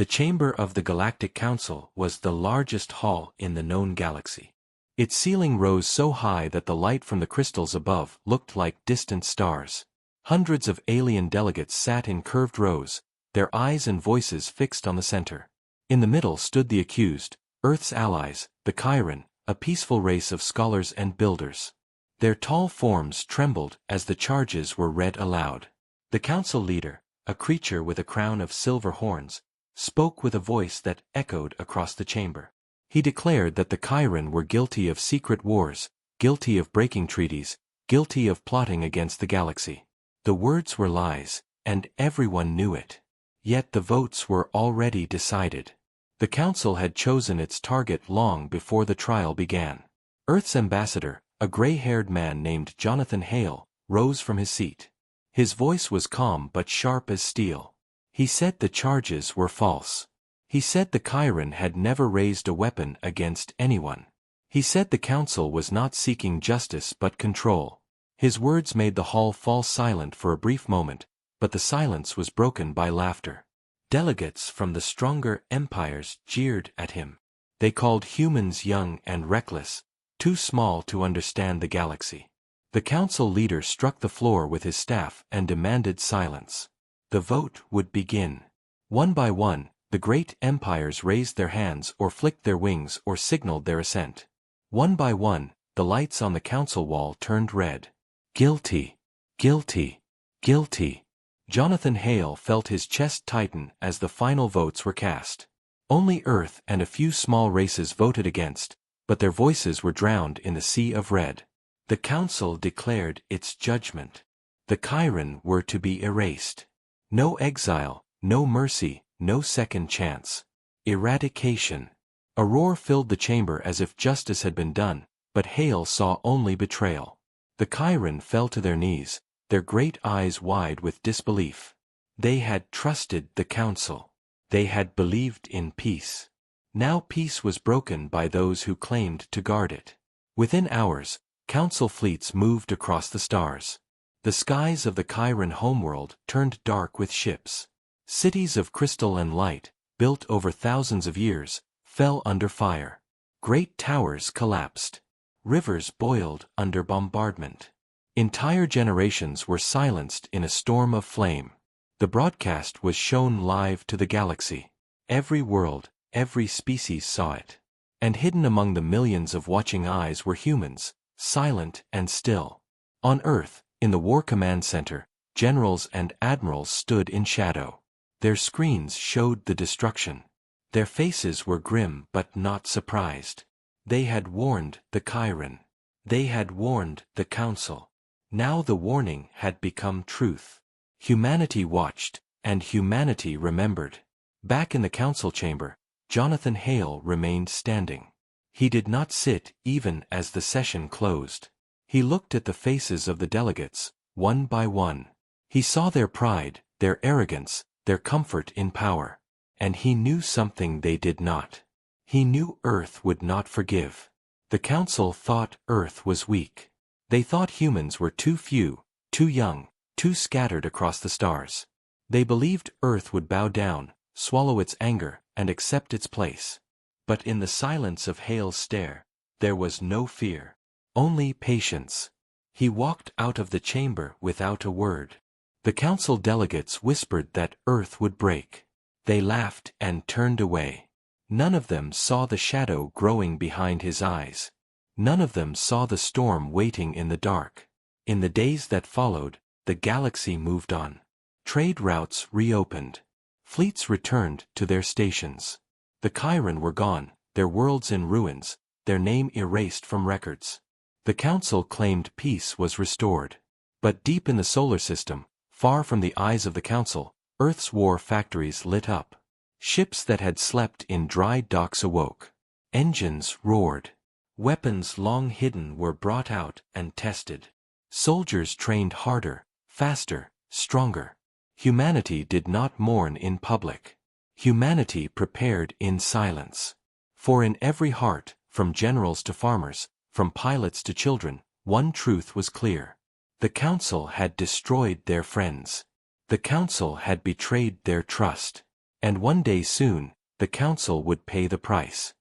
The chamber of the Galactic Council was the largest hall in the known galaxy. Its ceiling rose so high that the light from the crystals above looked like distant stars. Hundreds of alien delegates sat in curved rows, their eyes and voices fixed on the center. In the middle stood the accused, Earth's allies, the Chiron, a peaceful race of scholars and builders. Their tall forms trembled as the charges were read aloud. The council leader, a creature with a crown of silver horns, spoke with a voice that echoed across the chamber. He declared that the Chiron were guilty of secret wars, guilty of breaking treaties, guilty of plotting against the galaxy. The words were lies, and everyone knew it. Yet the votes were already decided. The council had chosen its target long before the trial began. Earth's ambassador, a gray-haired man named Jonathan Hale, rose from his seat. His voice was calm but sharp as steel. He said the charges were false. He said the Chiron had never raised a weapon against anyone. He said the council was not seeking justice but control. His words made the hall fall silent for a brief moment, but the silence was broken by laughter. Delegates from the stronger empires jeered at him. They called humans young and reckless, too small to understand the galaxy. The council leader struck the floor with his staff and demanded silence. The vote would begin. One by one, the great empires raised their hands or flicked their wings or signaled their assent. One by one, the lights on the council wall turned red. Guilty. Guilty. Guilty. Jonathan Hale felt his chest tighten as the final votes were cast. Only Earth and a few small races voted against, but their voices were drowned in the sea of red. The council declared its judgment. The Chiron were to be erased. No exile, no mercy, no second chance. Eradication. A roar filled the chamber as if justice had been done, but Hale saw only betrayal. The Chiron fell to their knees, their great eyes wide with disbelief. They had trusted the council. They had believed in peace. Now peace was broken by those who claimed to guard it. Within hours, council fleets moved across the stars. The skies of the Chiron homeworld turned dark with ships. Cities of crystal and light, built over thousands of years, fell under fire. Great towers collapsed. Rivers boiled under bombardment. Entire generations were silenced in a storm of flame. The broadcast was shown live to the galaxy. Every world, every species saw it. And hidden among the millions of watching eyes were humans, silent and still. On Earth, in the War Command Center, generals and admirals stood in shadow. Their screens showed the destruction. Their faces were grim but not surprised. They had warned the Chiron. They had warned the council. Now the warning had become truth. Humanity watched, and humanity remembered. Back in the council chamber, Jonathan Hale remained standing. He did not sit even as the session closed. He looked at the faces of the delegates, one by one. He saw their pride, their arrogance, their comfort in power. And he knew something they did not. He knew Earth would not forgive. The council thought Earth was weak. They thought humans were too few, too young, too scattered across the stars. They believed Earth would bow down, swallow its anger, and accept its place. But in the silence of Hale's stare, there was no fear. Only patience. He walked out of the chamber without a word. The council delegates whispered that Earth would break. They laughed and turned away. None of them saw the shadow growing behind his eyes. None of them saw the storm waiting in the dark. In the days that followed, the galaxy moved on. Trade routes reopened. Fleets returned to their stations. The Chiron were gone, their worlds in ruins, their name erased from records. The council claimed peace was restored. But deep in the solar system, far from the eyes of the council, Earth's war factories lit up. Ships that had slept in dry docks awoke. Engines roared. Weapons long hidden were brought out and tested. Soldiers trained harder, faster, stronger. Humanity did not mourn in public. Humanity prepared in silence. For in every heart, from generals to farmers, from pilots to children, one truth was clear. The council had destroyed their friends. The council had betrayed their trust. And one day soon, the Council would pay the price.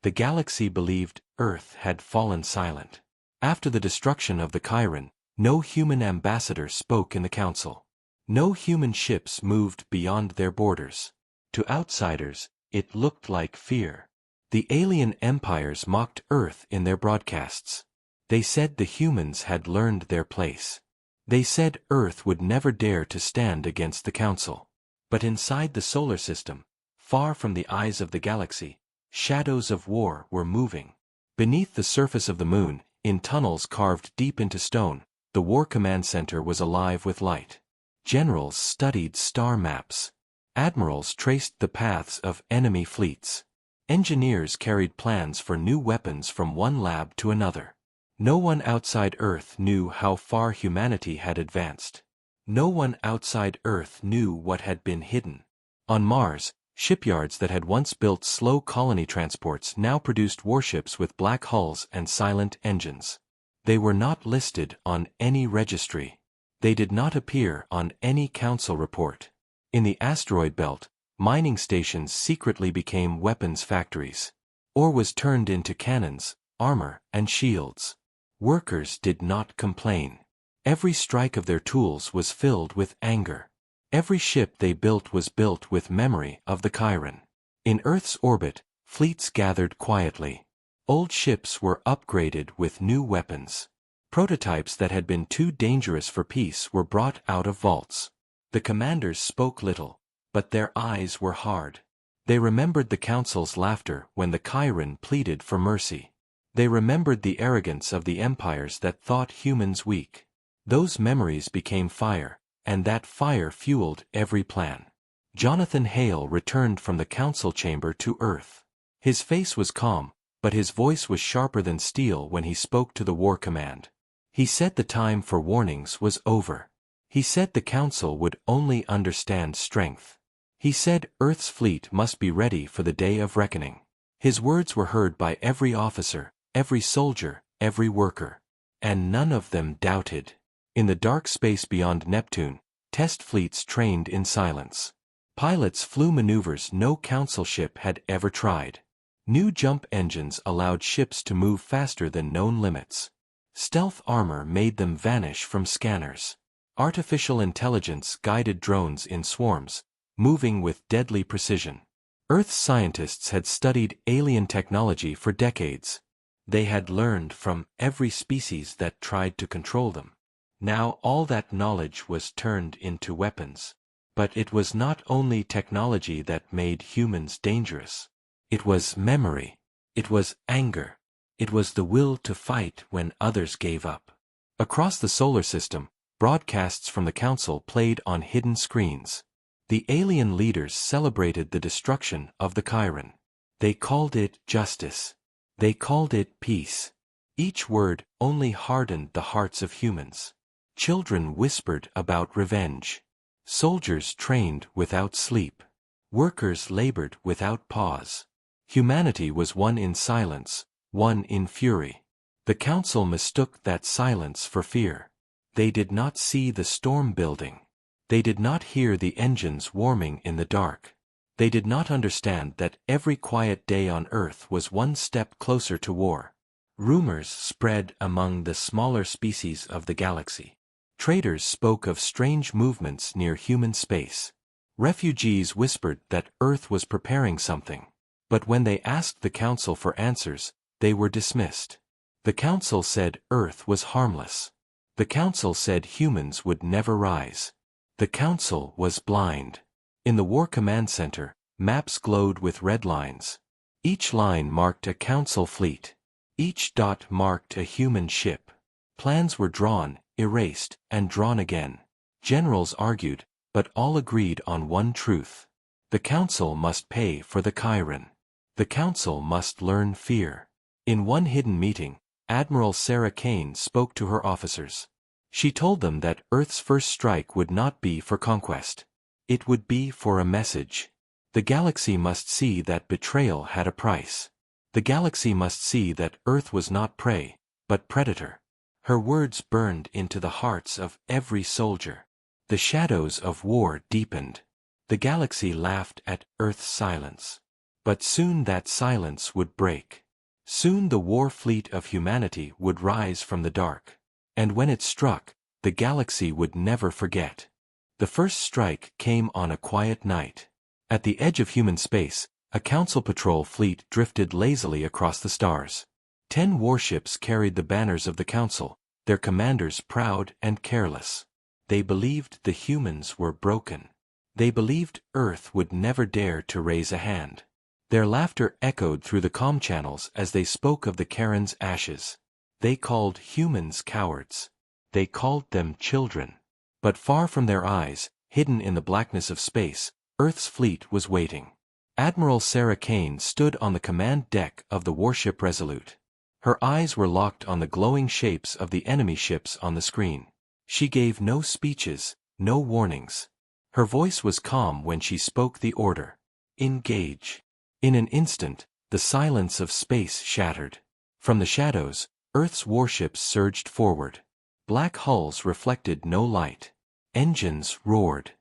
The galaxy believed Earth had fallen silent. After the destruction of the Chiron, no human ambassador spoke in the Council. No human ships moved beyond their borders. To outsiders, it looked like fear. The alien empires mocked Earth in their broadcasts. They said the humans had learned their place. They said Earth would never dare to stand against the Council. But inside the solar system, far from the eyes of the galaxy, shadows of war were moving. Beneath the surface of the moon, in tunnels carved deep into stone, the War Command Center was alive with light. Generals studied star maps. Admirals traced the paths of enemy fleets. Engineers carried plans for new weapons from one lab to another. No one outside Earth knew how far humanity had advanced. No one outside Earth knew what had been hidden. On Mars, shipyards that had once built slow colony transports now produced warships with black hulls and silent engines. They were not listed on any registry. They did not appear on any Council report. In the asteroid belt, mining stations secretly became weapons factories. Ore was turned into cannons, armor, and shields. Workers did not complain. Every strike of their tools was filled with anger. Every ship they built was built with memory of the Chiron. In Earth's orbit, fleets gathered quietly. Old ships were upgraded with new weapons. Prototypes that had been too dangerous for peace were brought out of vaults. The commanders spoke little, but their eyes were hard. They remembered the Council's laughter when the Chiron pleaded for mercy. They remembered the arrogance of the empires that thought humans weak. Those memories became fire, and that fire fueled every plan. Jonathan Hale returned from the Council chamber to Earth. His face was calm, but his voice was sharper than steel when he spoke to the War Command. He said the time for warnings was over. He said the Council would only understand strength. He said Earth's fleet must be ready for the day of reckoning. His words were heard by every officer, every soldier, every worker. And none of them doubted. In the dark space beyond Neptune, test fleets trained in silence. Pilots flew maneuvers no Council ship had ever tried. New jump engines allowed ships to move faster than known limits. Stealth armor made them vanish from scanners. Artificial intelligence guided drones in swarms, moving with deadly precision. Earth's scientists had studied alien technology for decades. They had learned from every species that tried to control them. Now all that knowledge was turned into weapons. But it was not only technology that made humans dangerous. It was memory. It was anger. It was the will to fight when others gave up. Across the solar system, broadcasts from the Council played on hidden screens. The alien leaders celebrated the destruction of the Chiron. They called it justice. They called it peace. Each word only hardened the hearts of humans. Children whispered about revenge. Soldiers trained without sleep. Workers labored without pause. Humanity was one in silence, one in fury. The Council mistook that silence for fear. They did not see the storm building. They did not hear the engines warming in the dark. They did not understand that every quiet day on Earth was one step closer to war. Rumors spread among the smaller species of the galaxy. Traders spoke of strange movements near human space. Refugees whispered that Earth was preparing something. But when they asked the Council for answers, they were dismissed. The Council said Earth was harmless. The Council said humans would never rise. The Council was blind. In the War Command Center, maps glowed with red lines. Each line marked a Council fleet. Each dot marked a human ship. Plans were drawn, erased, and drawn again. Generals argued, but all agreed on one truth. The Council must pay for the Chiron. The Council must learn fear. In one hidden meeting, Admiral Sarah Kane spoke to her officers. She told them that Earth's first strike would not be for conquest. It would be for a message. The galaxy must see that betrayal had a price. The galaxy must see that Earth was not prey, but predator. Her words burned into the hearts of every soldier. The shadows of war deepened. The galaxy laughed at Earth's silence. But soon that silence would break. Soon the war fleet of humanity would rise from the dark. And when it struck, the galaxy would never forget. The first strike came on a quiet night. At the edge of human space, a council patrol fleet drifted lazily across the stars. 10 warships carried the banners of the council, their commanders proud and careless. They believed the humans were broken. They believed Earth would never dare to raise a hand. Their laughter echoed through the comm channels as they spoke of the Karen's ashes. They called humans cowards. They called them children. But far from their eyes, hidden in the blackness of space, Earth's fleet was waiting. Admiral Sarah Kane stood on the command deck of the warship Resolute. Her eyes were locked on the glowing shapes of the enemy ships on the screen. She gave no speeches, no warnings. Her voice was calm when she spoke the order. Engage. In an instant, the silence of space shattered. From the shadows, Earth's warships surged forward. Black hulls reflected no light. Engines roared.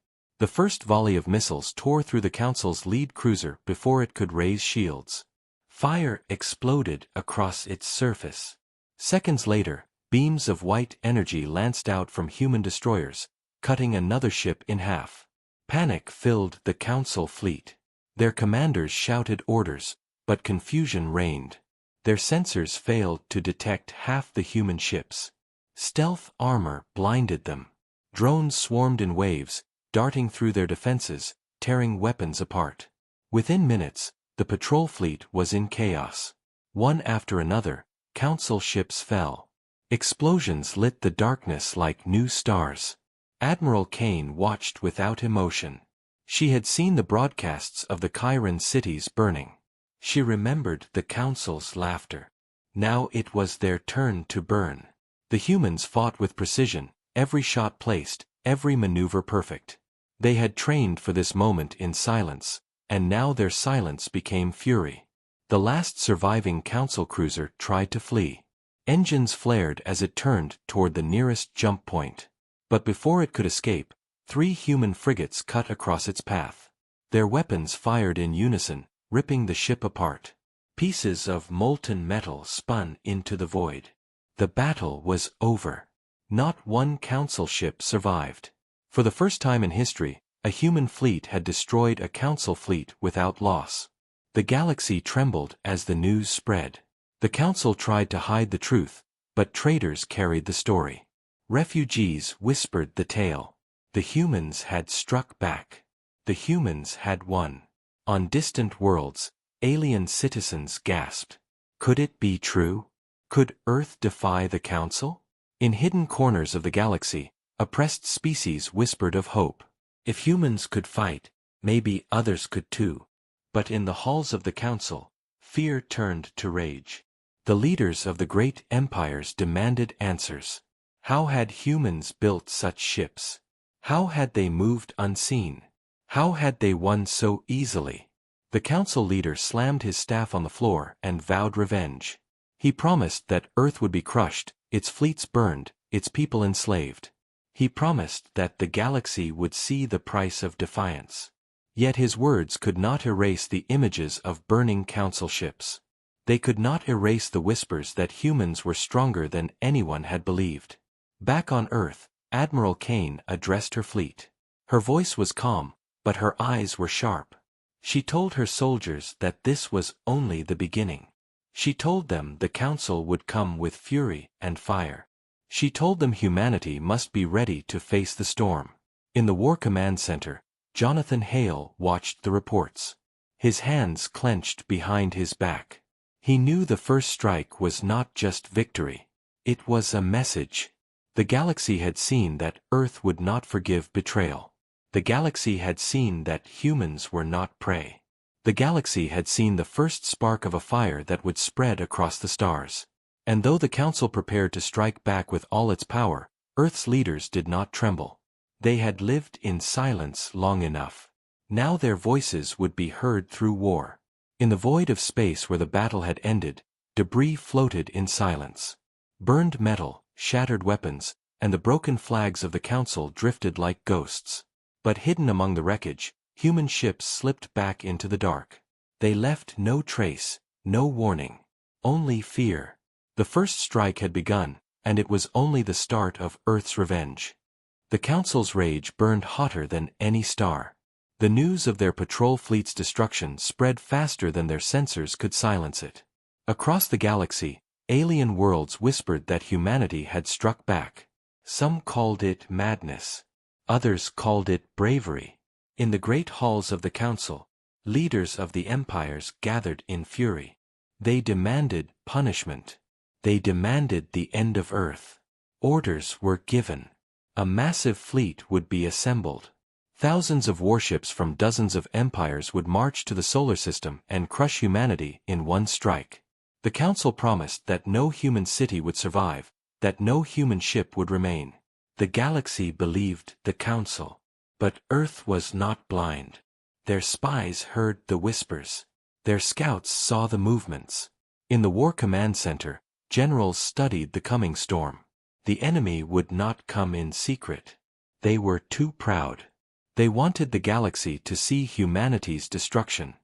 The first volley of missiles tore through the Council's lead cruiser before it could raise shields. Fire exploded across its surface. Seconds later, beams of white energy lanced out from human destroyers, cutting another ship in half. Panic filled the Council fleet. Their commanders shouted orders, but confusion reigned. Their sensors failed to detect half the human ships. Stealth armor blinded them. Drones swarmed in waves, darting through their defenses, tearing weapons apart. Within minutes, the patrol fleet was in chaos. One after another, Council ships fell. Explosions lit the darkness like new stars. Admiral Kane watched without emotion. She had seen the broadcasts of the Chiron cities burning. She remembered the Council's laughter. Now it was their turn to burn. The humans fought with precision, every shot placed, every maneuver perfect. They had trained for this moment in silence, and now their silence became fury. The last surviving Council cruiser tried to flee. Engines flared as it turned toward the nearest jump point. But before it could escape, 3 human frigates cut across its path. Their weapons fired in unison, ripping the ship apart. Pieces of molten metal spun into the void. The battle was over. Not one Council ship survived. For the first time in history, a human fleet had destroyed a Council fleet without loss. The galaxy trembled as the news spread. The Council tried to hide the truth, but traitors carried the story. Refugees whispered the tale. The humans had struck back. The humans had won. On distant worlds, alien citizens gasped. Could it be true? Could Earth defy the Council? In hidden corners of the galaxy, oppressed species whispered of hope. If humans could fight, maybe others could too. But in the halls of the Council, fear turned to rage. The leaders of the great empires demanded answers. How had humans built such ships? How had they moved unseen? How had they won so easily? The Council leader slammed his staff on the floor and vowed revenge. He promised that Earth would be crushed, its fleets burned, its people enslaved. He promised that the galaxy would see the price of defiance. Yet his words could not erase the images of burning Council ships. They could not erase the whispers that humans were stronger than anyone had believed. Back on Earth, Admiral Kane addressed her fleet. Her voice was calm, but her eyes were sharp. She told her soldiers that this was only the beginning. She told them the Council would come with fury and fire. She told them humanity must be ready to face the storm. In the War Command Center, Jonathan Hale watched the reports. His hands clenched behind his back. He knew the first strike was not just victory. It was a message. The galaxy had seen that Earth would not forgive betrayal. The galaxy had seen that humans were not prey. The galaxy had seen the first spark of a fire that would spread across the stars. And though the Council prepared to strike back with all its power, Earth's leaders did not tremble. They had lived in silence long enough. Now their voices would be heard through war. In the void of space where the battle had ended, debris floated in silence. Burned metal, shattered weapons, and the broken flags of the Council drifted like ghosts. But hidden among the wreckage, human ships slipped back into the dark. They left no trace, no warning. Only fear. The first strike had begun, and it was only the start of Earth's revenge. The Council's rage burned hotter than any star. The news of their patrol fleet's destruction spread faster than their sensors could silence it. Across the galaxy, alien worlds whispered that humanity had struck back. Some called it madness. Others called it bravery. In the great halls of the Council, leaders of the empires gathered in fury. They demanded punishment. They demanded the end of Earth. Orders were given. A massive fleet would be assembled. Thousands of warships from dozens of empires would march to the solar system and crush humanity in one strike. The Council promised that no human city would survive, that no human ship would remain. The galaxy believed the Council. But Earth was not blind. Their spies heard the whispers. Their scouts saw the movements. In the War Command Center, generals studied the coming storm. The enemy would not come in secret. They were too proud. They wanted the galaxy to see humanity's destruction.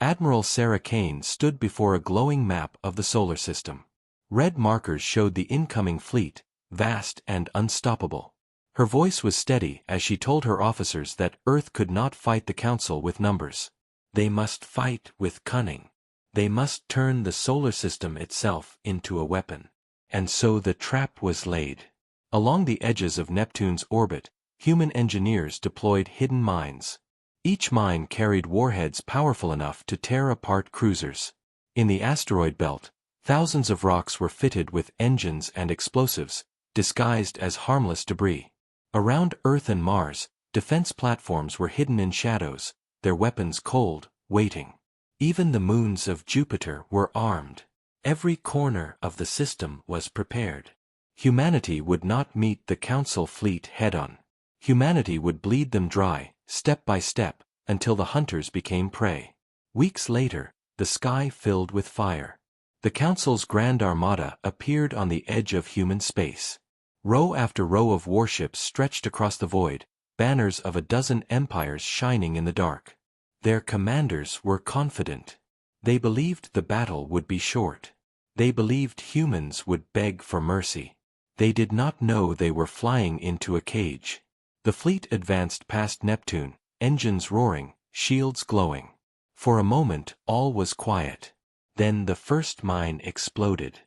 Admiral Sarah Kane stood before a glowing map of the solar system. Red markers showed the incoming fleet, vast and unstoppable. Her voice was steady as she told her officers that Earth could not fight the Council with numbers. They must fight with cunning. They must turn the solar system itself into a weapon. And so the trap was laid. Along the edges of Neptune's orbit, human engineers deployed hidden mines. Each mine carried warheads powerful enough to tear apart cruisers. In the asteroid belt, thousands of rocks were fitted with engines and explosives, disguised as harmless debris. Around Earth and Mars, defense platforms were hidden in shadows, their weapons cold, waiting. Even the moons of Jupiter were armed. Every corner of the system was prepared. Humanity would not meet the Council fleet head-on. Humanity would bleed them dry, step by step, until the hunters became prey. Weeks later, the sky filled with fire. The Council's Grand Armada appeared on the edge of human space. Row after row of warships stretched across the void, banners of a dozen empires shining in the dark. Their commanders were confident. They believed the battle would be short. They believed humans would beg for mercy. They did not know they were flying into a cage. The fleet advanced past Neptune, engines roaring, shields glowing. For a moment, all was quiet. Then the first mine exploded.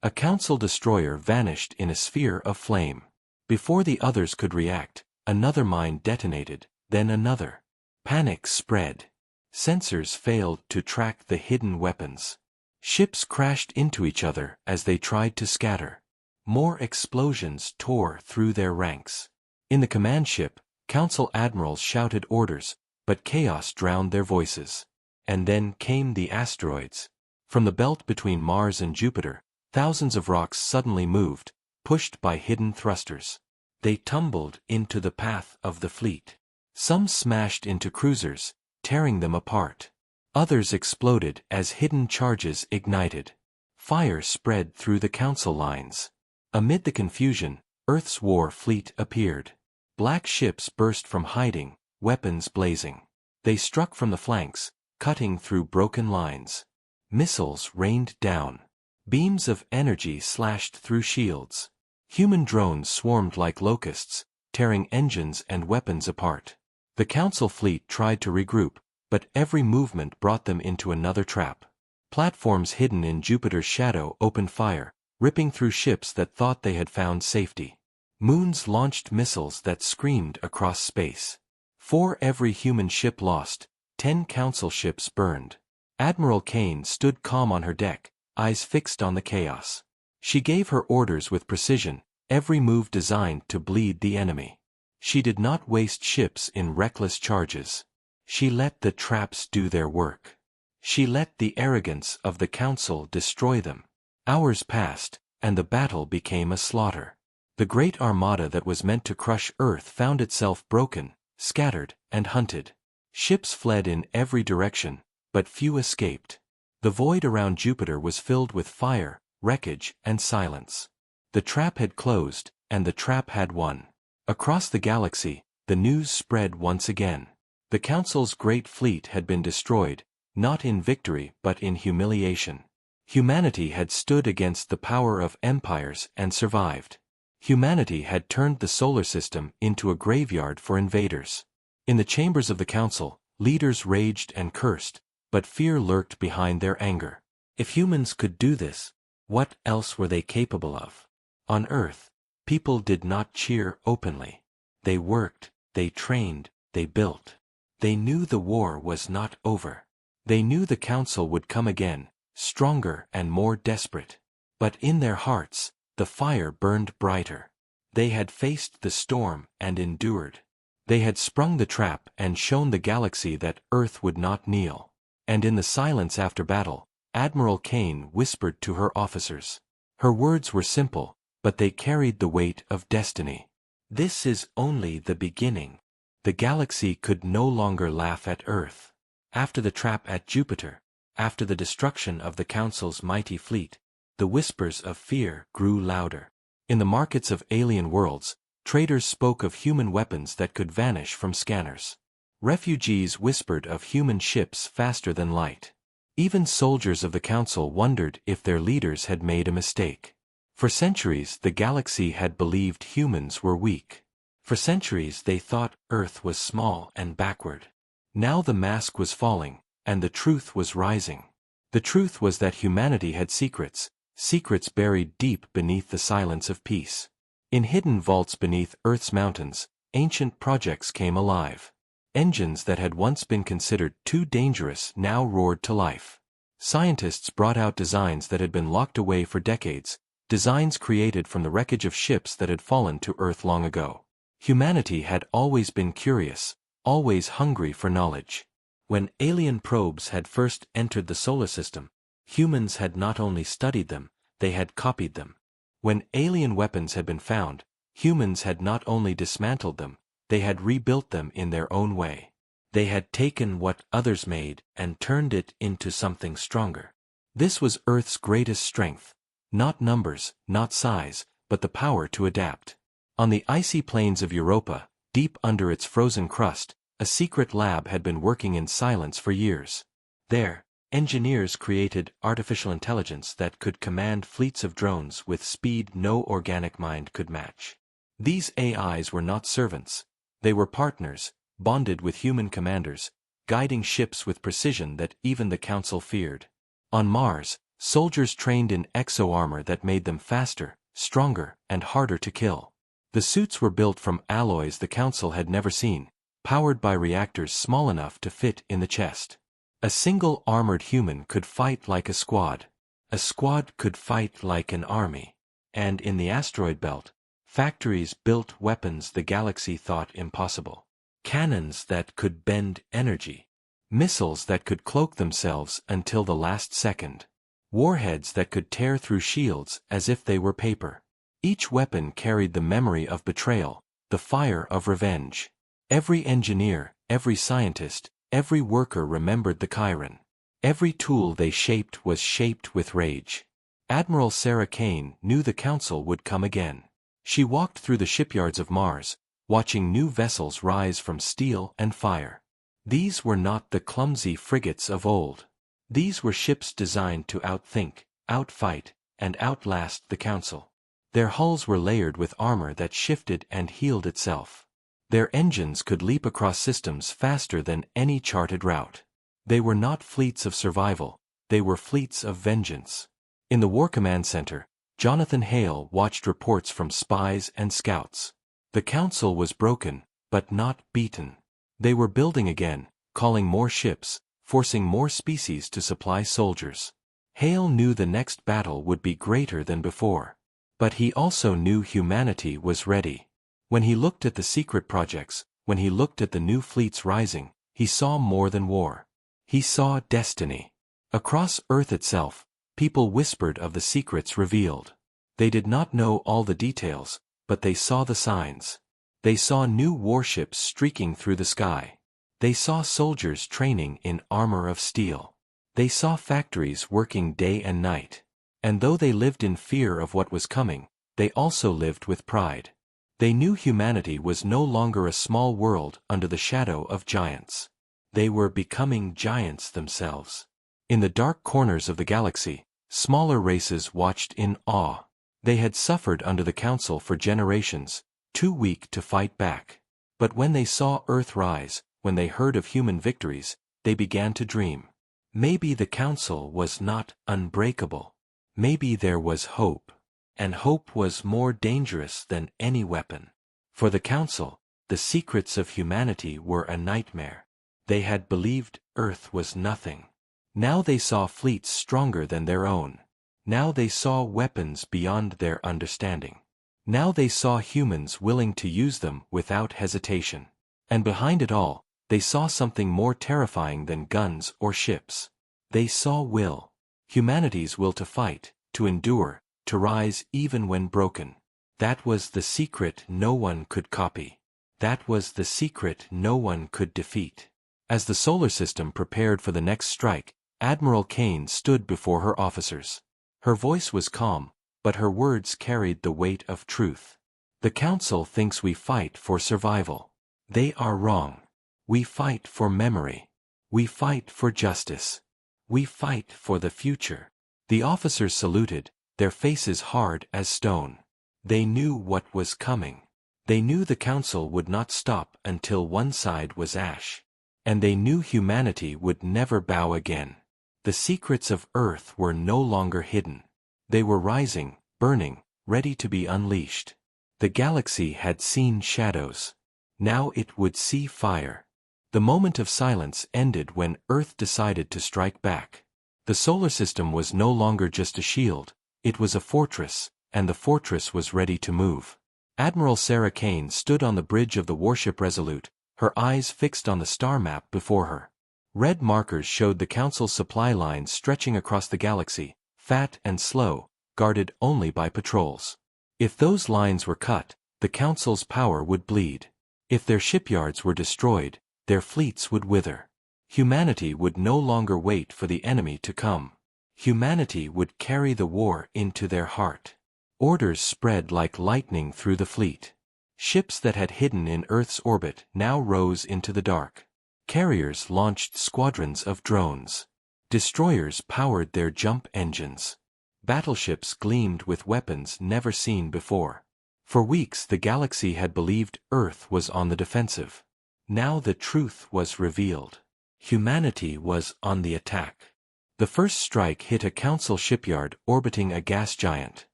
A Council destroyer vanished in a sphere of flame. Before the others could react, another mine detonated, then another. Panic spread. Sensors failed to track the hidden weapons. Ships crashed into each other as they tried to scatter. More explosions tore through their ranks. In the command ship, Council admirals shouted orders, but chaos drowned their voices. And then came the asteroids. From the belt between Mars and Jupiter, thousands of rocks suddenly moved, pushed by hidden thrusters. They tumbled into the path of the fleet. Some smashed into cruisers, tearing them apart. Others exploded as hidden charges ignited. Fire spread through the Council lines. Amid the confusion, Earth's war fleet appeared. Black ships burst from hiding, weapons blazing. They struck from the flanks, cutting through broken lines. Missiles rained down. Beams of energy slashed through shields. Human drones swarmed like locusts, tearing engines and weapons apart. The Council fleet tried to regroup, but every movement brought them into another trap. Platforms hidden in Jupiter's shadow opened fire, ripping through ships that thought they had found safety. Moons launched missiles that screamed across space. For every human ship lost, 10 Council ships burned. Admiral Kane stood calm on her deck, eyes fixed on the chaos. She gave her orders with precision, every move designed to bleed the enemy. She did not waste ships in reckless charges. She let the traps do their work. She let the arrogance of the Council destroy them. Hours passed, and the battle became a slaughter. The great armada that was meant to crush Earth found itself broken, scattered, and hunted. Ships fled in every direction, but few escaped. The void around Jupiter was filled with fire, wreckage, and silence. The trap had closed, and the trap had won. Across the galaxy, the news spread once again. The Council's great fleet had been destroyed, not in victory but in humiliation. Humanity had stood against the power of empires and survived. Humanity had turned the solar system into a graveyard for invaders. In the chambers of the Council, leaders raged and cursed, but fear lurked behind their anger. If humans could do this, what else were they capable of? On Earth, people did not cheer openly. They worked, they trained, they built. They knew the war was not over. They knew the Council would come again, stronger and more desperate. But in their hearts, the fire burned brighter. They had faced the storm and endured. They had sprung the trap and shown the galaxy that Earth would not kneel. And in the silence after battle, Admiral Kane whispered to her officers. Her words were simple, but they carried the weight of destiny. This is only the beginning. The galaxy could no longer laugh at Earth. After the trap at Jupiter, after the destruction of the Council's mighty fleet, the whispers of fear grew louder. In the markets of alien worlds, traders spoke of human weapons that could vanish from scanners. Refugees whispered of human ships faster than light. Even soldiers of the Council wondered if their leaders had made a mistake. For centuries the galaxy had believed humans were weak. For centuries they thought Earth was small and backward. Now the mask was falling, and the truth was rising. The truth was that humanity had secrets, secrets buried deep beneath the silence of peace. In hidden vaults beneath Earth's mountains, ancient projects came alive. Engines that had once been considered too dangerous now roared to life. Scientists brought out designs that had been locked away for decades, designs created from the wreckage of ships that had fallen to Earth long ago. Humanity had always been curious, always hungry for knowledge. When alien probes had first entered the solar system, humans had not only studied them, they had copied them. When alien weapons had been found, humans had not only dismantled them, they had rebuilt them in their own way. They had taken what others made and turned it into something stronger. This was Earth's greatest strength. Not numbers, not size, but the power to adapt. On the icy plains of Europa, deep under its frozen crust, a secret lab had been working in silence for years. There, engineers created artificial intelligence that could command fleets of drones with speed no organic mind could match. These AIs were not servants. They were partners, bonded with human commanders, guiding ships with precision that even the Council feared. On Mars, soldiers trained in exo-armor that made them faster, stronger, and harder to kill. The suits were built from alloys the Council had never seen, powered by reactors small enough to fit in the chest. A single armored human could fight like a squad. A squad could fight like an army. And in the asteroid belt, factories built weapons the galaxy thought impossible. Cannons that could bend energy. Missiles that could cloak themselves until the last second. Warheads that could tear through shields as if they were paper. Each weapon carried the memory of betrayal, the fire of revenge. Every engineer, every scientist, every worker remembered the Chiron. Every tool they shaped was shaped with rage. Admiral Sarah Kane knew the Council would come again. She walked through the shipyards of Mars, watching new vessels rise from steel and fire. These were not the clumsy frigates of old. These were ships designed to outthink, outfight, and outlast the Council. Their hulls were layered with armor that shifted and healed itself. Their engines could leap across systems faster than any charted route. They were not fleets of survival, they were fleets of vengeance. In the War Command Center, Jonathan Hale watched reports from spies and scouts. The Council was broken, but not beaten. They were building again, calling more ships, forcing more species to supply soldiers. Hale knew the next battle would be greater than before. But he also knew humanity was ready. When he looked at the secret projects, when he looked at the new fleets rising, he saw more than war. He saw destiny. Across Earth itself, people whispered of the secrets revealed. They did not know all the details, but they saw the signs. They saw new warships streaking through the sky. They saw soldiers training in armor of steel. They saw factories working day and night. And though they lived in fear of what was coming, they also lived with pride. They knew humanity was no longer a small world under the shadow of giants. They were becoming giants themselves. In the dark corners of the galaxy, smaller races watched in awe. They had suffered under the Council for generations, too weak to fight back. But when they saw Earth rise, when they heard of human victories, they began to dream. Maybe the Council was not unbreakable. Maybe there was hope. And hope was more dangerous than any weapon. For the Council, the secrets of humanity were a nightmare. They had believed Earth was nothing. Now they saw fleets stronger than their own. Now they saw weapons beyond their understanding. Now they saw humans willing to use them without hesitation. And behind it all, they saw something more terrifying than guns or ships. They saw will. Humanity's will to fight, to endure, to rise even when broken. That was the secret no one could copy. That was the secret no one could defeat. As the solar system prepared for the next strike, Admiral Kane stood before her officers. Her voice was calm, but her words carried the weight of truth. The Council thinks we fight for survival. They are wrong. We fight for memory. We fight for justice. We fight for the future. The officers saluted, their faces hard as stone. They knew what was coming. They knew the Council would not stop until one side was ash. And they knew humanity would never bow again. The secrets of Earth were no longer hidden. They were rising, burning, ready to be unleashed. The galaxy had seen shadows. Now it would see fire. The moment of silence ended when Earth decided to strike back. The solar system was no longer just a shield. It was a fortress, and the fortress was ready to move. Admiral Sarah Kane stood on the bridge of the warship Resolute, her eyes fixed on the star map before her. Red markers showed the Council's supply lines stretching across the galaxy, fat and slow, guarded only by patrols. If those lines were cut, the Council's power would bleed. If their shipyards were destroyed, their fleets would wither. Humanity would no longer wait for the enemy to come. Humanity would carry the war into their heart. Orders spread like lightning through the fleet. Ships that had hidden in Earth's orbit now rose into the dark. Carriers launched squadrons of drones. Destroyers powered their jump engines. Battleships gleamed with weapons never seen before. For weeks the galaxy had believed Earth was on the defensive. Now the truth was revealed. Humanity was on the attack. The first strike hit a Council shipyard orbiting a gas giant.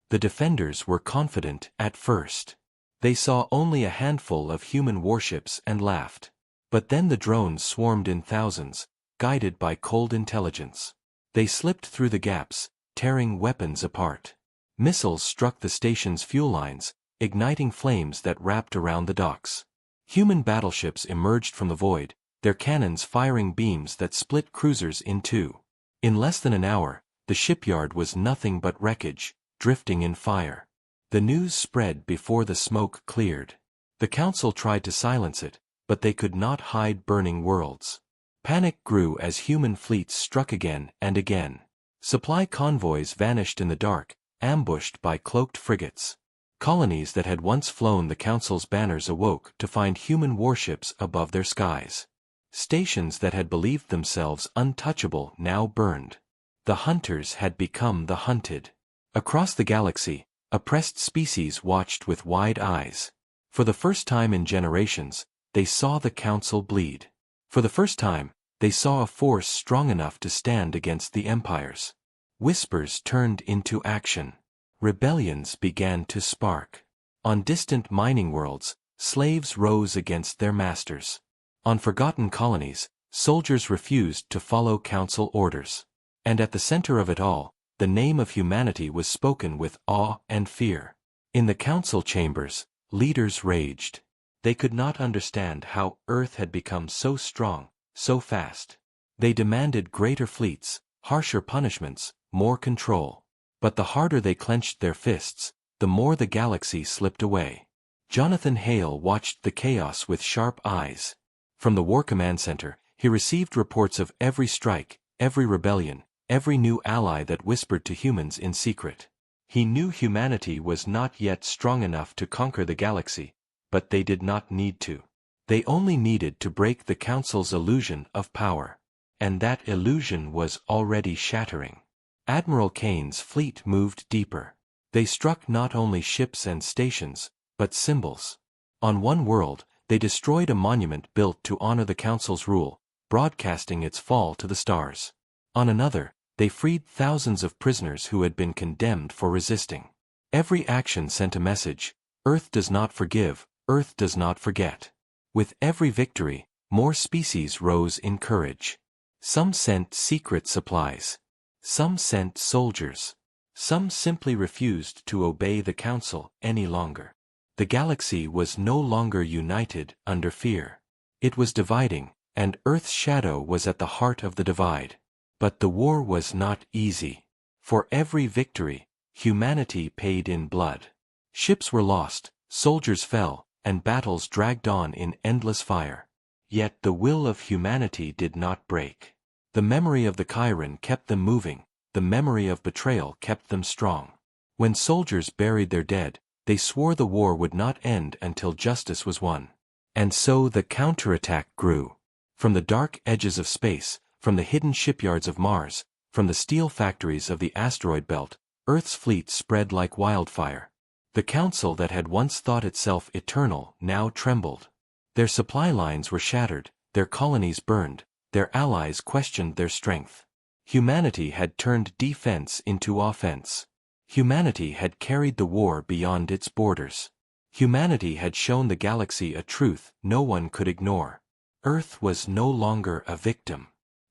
The defenders were confident at first. They saw only a handful of human warships and laughed. But then the drones swarmed in thousands, guided by cold intelligence. They slipped through the gaps, tearing weapons apart. Missiles struck the station's fuel lines, igniting flames that wrapped around the docks. Human battleships emerged from the void, their cannons firing beams that split cruisers in two. In less than an hour, the shipyard was nothing but wreckage, drifting in fire. The news spread before the smoke cleared. The Council tried to silence it, but they could not hide burning worlds. Panic grew as human fleets struck again and again. Supply convoys vanished in the dark, ambushed by cloaked frigates. Colonies that had once flown the Council's banners awoke to find human warships above their skies. Stations that had believed themselves untouchable now burned. The hunters had become the hunted. Across the galaxy, oppressed species watched with wide eyes. For the first time in generations, they saw the Council bleed. For the first time, they saw a force strong enough to stand against the empires. Whispers turned into action. Rebellions began to spark. On distant mining worlds, slaves rose against their masters. On forgotten colonies, soldiers refused to follow Council orders. And at the center of it all, the name of humanity was spoken with awe and fear. In the Council chambers, leaders raged. They could not understand how Earth had become so strong, so fast. They demanded greater fleets, harsher punishments, more control. But the harder they clenched their fists, the more the galaxy slipped away. Jonathan Hale watched the chaos with sharp eyes. From the War Command Center, he received reports of every strike, every rebellion, every new ally that whispered to humans in secret. He knew humanity was not yet strong enough to conquer the galaxy, but they did not need to. They only needed to break the Council's illusion of power. And that illusion was already shattering. Admiral Kane's fleet moved deeper. They struck not only ships and stations, but symbols. On one world, they destroyed a monument built to honor the Council's rule, broadcasting its fall to the stars. On another, they freed thousands of prisoners who had been condemned for resisting. Every action sent a message: Earth does not forgive, Earth does not forget. With every victory, more species rose in courage. Some sent secret supplies. Some sent soldiers. Some simply refused to obey the Council any longer. The galaxy was no longer united under fear. It was dividing, and Earth's shadow was at the heart of the divide. But the war was not easy. For every victory, humanity paid in blood. Ships were lost, soldiers fell, and battles dragged on in endless fire. Yet the will of humanity did not break. The memory of the Chiron kept them moving, the memory of betrayal kept them strong. When soldiers buried their dead, they swore the war would not end until justice was won. And so the counterattack grew. From the dark edges of space, from the hidden shipyards of Mars, from the steel factories of the asteroid belt, Earth's fleet spread like wildfire. The Council that had once thought itself eternal now trembled. Their supply lines were shattered, their colonies burned, their allies questioned their strength. Humanity had turned defense into offense. Humanity had carried the war beyond its borders. Humanity had shown the galaxy a truth no one could ignore. Earth was no longer a victim.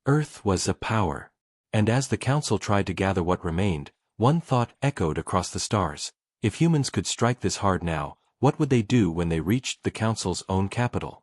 Earth was a power. And as the Council tried to gather what remained, one thought echoed across the stars: if humans could strike this hard now, what would they do when they reached the Council's own capital?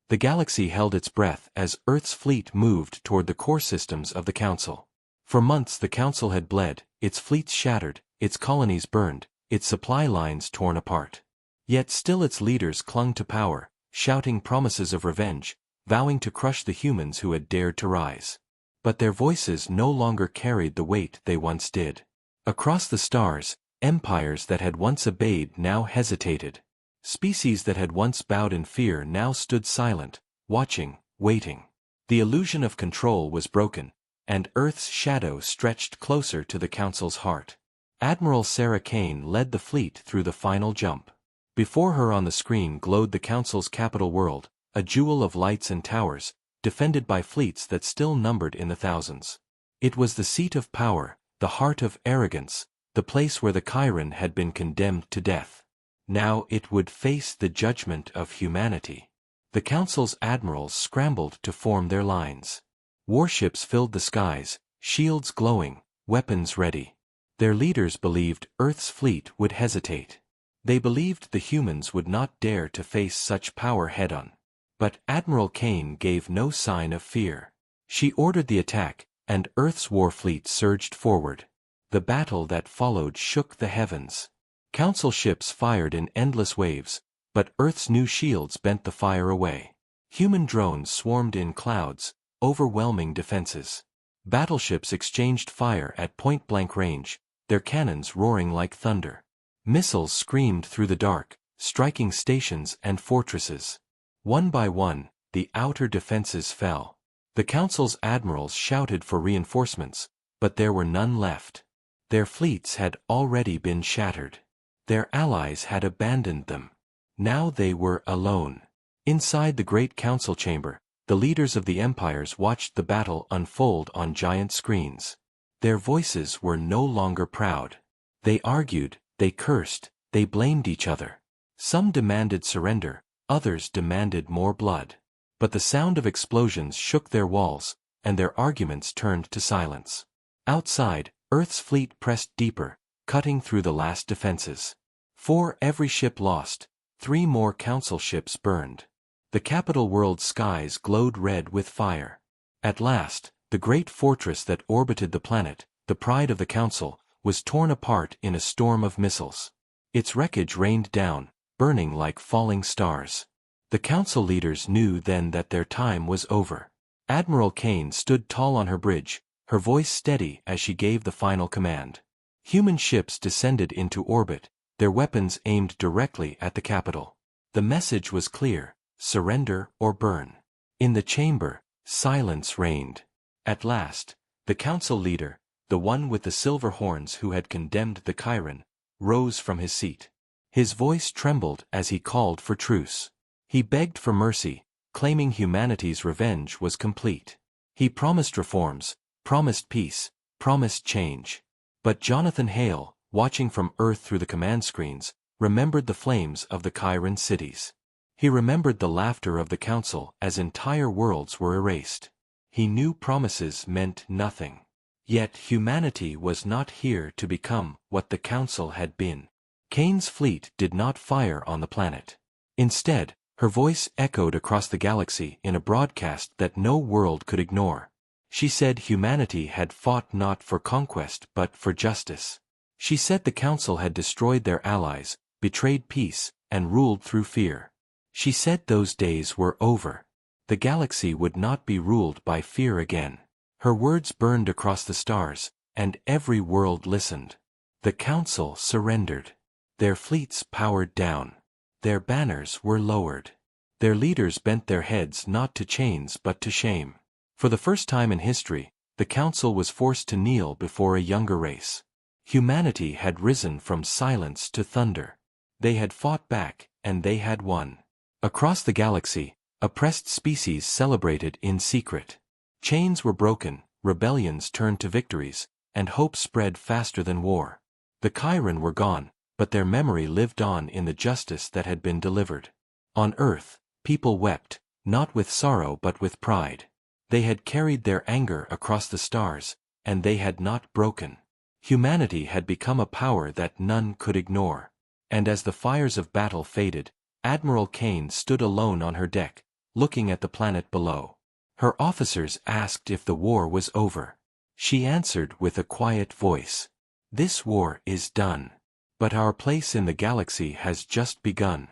The galaxy held its breath as Earth's fleet moved toward the core systems of the Council. For months the Council had bled, its fleets shattered, its colonies burned, its supply lines torn apart. Yet still its leaders clung to power, shouting promises of revenge, vowing to crush the humans who had dared to rise. But their voices no longer carried the weight they once did. Across the stars, empires that had once obeyed now hesitated. Species that had once bowed in fear now stood silent, watching, waiting. The illusion of control was broken, and Earth's shadow stretched closer to the Council's heart. Admiral Sarah Kane led the fleet through the final jump. Before her on the screen glowed the Council's capital world, a jewel of lights and towers, defended by fleets that still numbered in the thousands. It was the seat of power, the heart of arrogance, the place where the Chiron had been condemned to death. Now it would face the judgment of humanity. The Council's admirals scrambled to form their lines. Warships filled the skies, shields glowing, weapons ready. Their leaders believed Earth's fleet would hesitate. They believed the humans would not dare to face such power head-on. But Admiral Kane gave no sign of fear. She ordered the attack, and Earth's war fleet surged forward. The battle that followed shook the heavens. Council ships fired in endless waves, but Earth's new shields bent the fire away. Human drones swarmed in clouds, overwhelming defenses. Battleships exchanged fire at point-blank range, their cannons roaring like thunder. Missiles screamed through the dark, striking stations and fortresses. One by one, the outer defenses fell. The Council's admirals shouted for reinforcements, but there were none left. Their fleets had already been shattered. Their allies had abandoned them. Now they were alone. Inside the great council chamber, the leaders of the empires watched the battle unfold on giant screens. Their voices were no longer proud. They argued, they cursed, they blamed each other. Some demanded surrender, others demanded more blood. But the sound of explosions shook their walls, and their arguments turned to silence. Outside, Earth's fleet pressed deeper, cutting through the last defenses. For every ship lost, 3 more council ships burned. The capital world's skies glowed red with fire. At last, the great fortress that orbited the planet, the pride of the council, was torn apart in a storm of missiles. Its wreckage rained down, burning like falling stars. The council leaders knew then that their time was over. Admiral Kane stood tall on her bridge, her voice steady as she gave the final command. Human ships descended into orbit, their weapons aimed directly at the capital. The message was clear: surrender or burn. In the chamber, silence reigned. At last, the council leader, the one with the silver horns who had condemned the Chiron, rose from his seat. His voice trembled as he called for truce. He begged for mercy, claiming humanity's revenge was complete. He promised reforms, promised peace, promised change. But Jonathan Hale, watching from Earth through the command screens, remembered the flames of the Chiron cities. He remembered the laughter of the council as entire worlds were erased. He knew promises meant nothing. Yet humanity was not here to become what the council had been. Kane's fleet did not fire on the planet. Instead, her voice echoed across the galaxy in a broadcast that no world could ignore. She said humanity had fought not for conquest but for justice. She said the council had destroyed their allies, betrayed peace, and ruled through fear. She said those days were over. The galaxy would not be ruled by fear again. Her words burned across the stars, and every world listened. The council surrendered. Their fleets powered down. Their banners were lowered. Their leaders bent their heads not to chains but to shame. For the first time in history, the council was forced to kneel before a younger race. Humanity had risen from silence to thunder. They had fought back, and they had won. Across the galaxy, oppressed species celebrated in secret. Chains were broken, rebellions turned to victories, and hope spread faster than war. The Chiron were gone, but their memory lived on in the justice that had been delivered. On Earth, people wept, not with sorrow but with pride. They had carried their anger across the stars, and they had not broken. Humanity had become a power that none could ignore. And as the fires of battle faded, Admiral Kane stood alone on her deck, looking at the planet below. Her officers asked if the war was over. She answered with a quiet voice. "This war is done. But our place in the galaxy has just begun."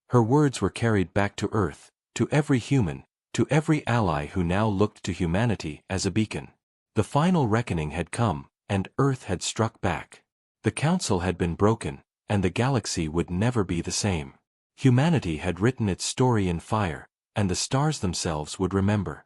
Her words were carried back to Earth, to every human, to every ally who now looked to humanity as a beacon. The final reckoning had come, and Earth had struck back. The council had been broken, and the galaxy would never be the same. Humanity had written its story in fire, and the stars themselves would remember.